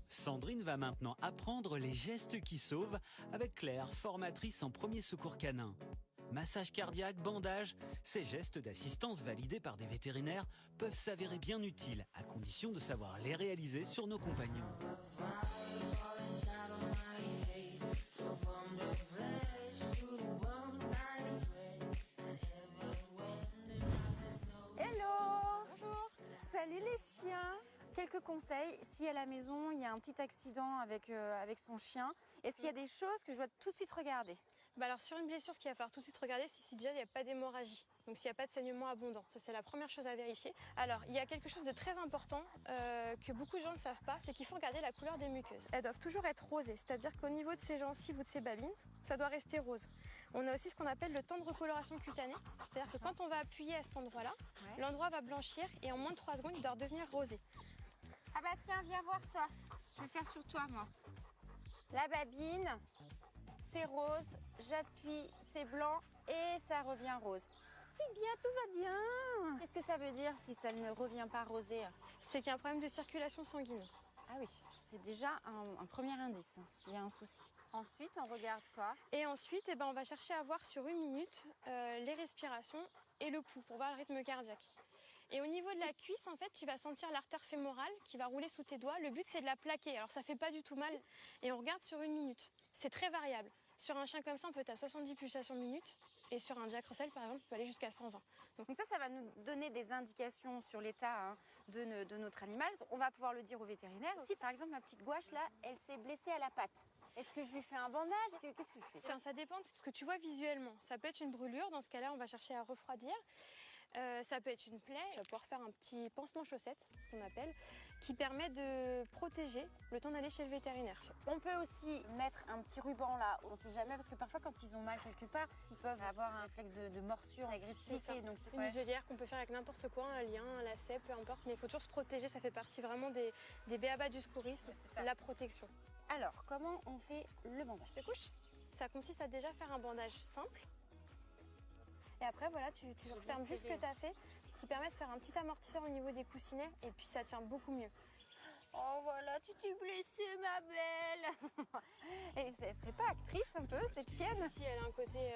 Sandrine va maintenant apprendre les gestes qui sauvent avec Claire, formatrice en premier secours canin. Massage cardiaque, bandage, ces gestes d'assistance validés par des vétérinaires peuvent s'avérer bien utiles, à condition de savoir les réaliser sur nos compagnons. Hello! Bonjour! Salut les chiens! Quelques conseils, si à la maison il y a un petit accident avec son chien, est-ce qu'il y a des choses que je dois tout de suite regarder? Alors sur une blessure, ce qu'il va falloir tout de suite regarder, c'est si déjà il n'y a pas d'hémorragie. Donc s'il n'y a pas de saignement abondant, ça c'est la première chose à vérifier. Alors il y a quelque chose de très important que beaucoup de gens ne savent pas, c'est qu'il faut regarder la couleur des muqueuses. Elles doivent toujours être rosées, c'est-à-dire qu'au niveau de ses gencives ou de ses babines, ça doit rester rose. On a aussi ce qu'on appelle le temps de recoloration cutanée, c'est-à-dire que quand on va appuyer à cet endroit-là, l'endroit va blanchir et en moins de 3 secondes, il doit redevenir rosé. Ah bah tiens, viens voir toi, je vais faire sur toi moi. La babine, c'est rose, j'appuie, c'est blanc et ça revient rose. C'est bien, tout va bien. Qu'est-ce que ça veut dire si ça ne revient pas rosé? C'est qu'il y a un problème de circulation sanguine. Ah oui, c'est déjà un premier indice, s'il y a un souci. Ensuite, on regarde quoi? Et ensuite, on va chercher à voir sur 1 minute les respirations et le pouls pour voir le rythme cardiaque. Et au niveau de la cuisse, en fait, tu vas sentir l'artère fémorale qui va rouler sous tes doigts. Le but, c'est de la plaquer. Alors, ça fait pas du tout mal. Et on regarde sur 1 minute. C'est très variable. Sur un chien comme ça, on peut être à 70 pulsations minute. Et sur un Jack Russell, par exemple, on peut aller jusqu'à 120. Donc ça va nous donner des indications sur l'état de notre animal. On va pouvoir le dire au vétérinaire. Si par exemple ma petite gouache là, elle s'est blessée à la patte, est-ce que je lui fais un bandage? Qu'est-ce que je fais? Ça dépend de ce que tu vois visuellement. Ça peut être une brûlure. Dans ce cas-là, on va chercher à refroidir. Ça peut être une plaie. Je vais pouvoir faire un petit pansement chaussette, ce qu'on appelle, qui permet de protéger le temps d'aller chez le vétérinaire. On peut aussi mettre un petit ruban là, on ne sait jamais, parce que parfois quand ils ont mal quelque part, ils peuvent avoir un réflexe de morsure, d'agressivité. Donc c'est une muselière qu'on peut faire avec n'importe quoi, un lien, un lacet, peu importe, mais il faut toujours se protéger, ça fait partie vraiment des b.a.-ba du secourisme, la protection. Alors, comment on fait le bandage? Je te couche. Ça consiste à déjà faire un bandage simple. Et après, voilà, tu refermes juste ce que tu as fait, ce qui permet de faire un petit amortisseur au niveau des coussinets et puis ça tient beaucoup mieux. Oh voilà, tu t'es blessée ma belle. Et elle serait pas actrice un peu, cette chienne? Si, elle a un côté...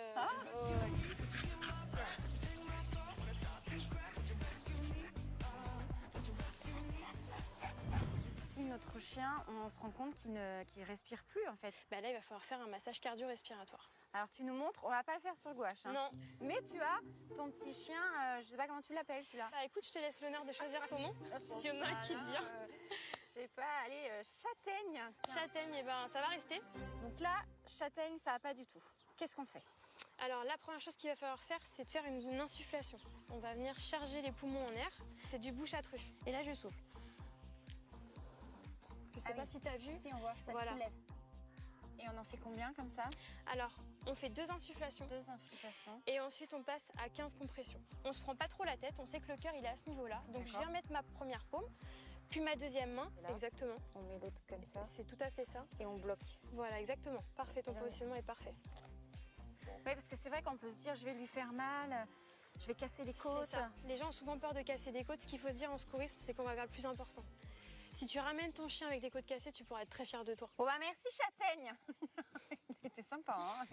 Si notre chien, on se rend compte qu'il respire plus en fait. Là, il va falloir faire un massage cardio-respiratoire. Alors tu nous montres, on va pas le faire sur le gouache. Non. Mais tu as ton petit chien, je sais pas comment tu l'appelles celui-là. Écoute, je te laisse l'honneur de choisir son nom, s'il y en a un qui te vient. Je sais pas, allez, châtaigne. Tiens. Châtaigne, ça va rester. Donc là, châtaigne, ça va pas du tout. Qu'est-ce qu'on fait? Alors la première chose qu'il va falloir faire, c'est de faire une insufflation. On va venir charger les poumons en air. C'est du bouche à truffe. Et là, je souffle. Je sais pas si tu as vu. Si, on voit, ça soulève. Et on en fait combien comme ça? Alors, on fait 2 insufflations. 2 insufflations. Et ensuite, on passe à 15 compressions. On se prend pas trop la tête, on sait que le cœur, il est à ce niveau-là. Donc, je viens mettre ma première paume, puis ma deuxième main. Exactement. On met l'autre comme ça. C'est tout à fait ça. Et on bloque. Voilà, exactement. Parfait, ton positionnement est parfait. Oui, parce que c'est vrai qu'on peut se dire, je vais lui faire mal, je vais casser les côtes. C'est ça. Les gens ont souvent peur de casser des côtes. Ce qu'il faut se dire en secourisme, c'est qu'on va vers le plus important. Si tu ramènes ton chien avec des côtes cassées, tu pourras être très fier de toi. Bon bah merci châtaigne. Il était sympa, hein.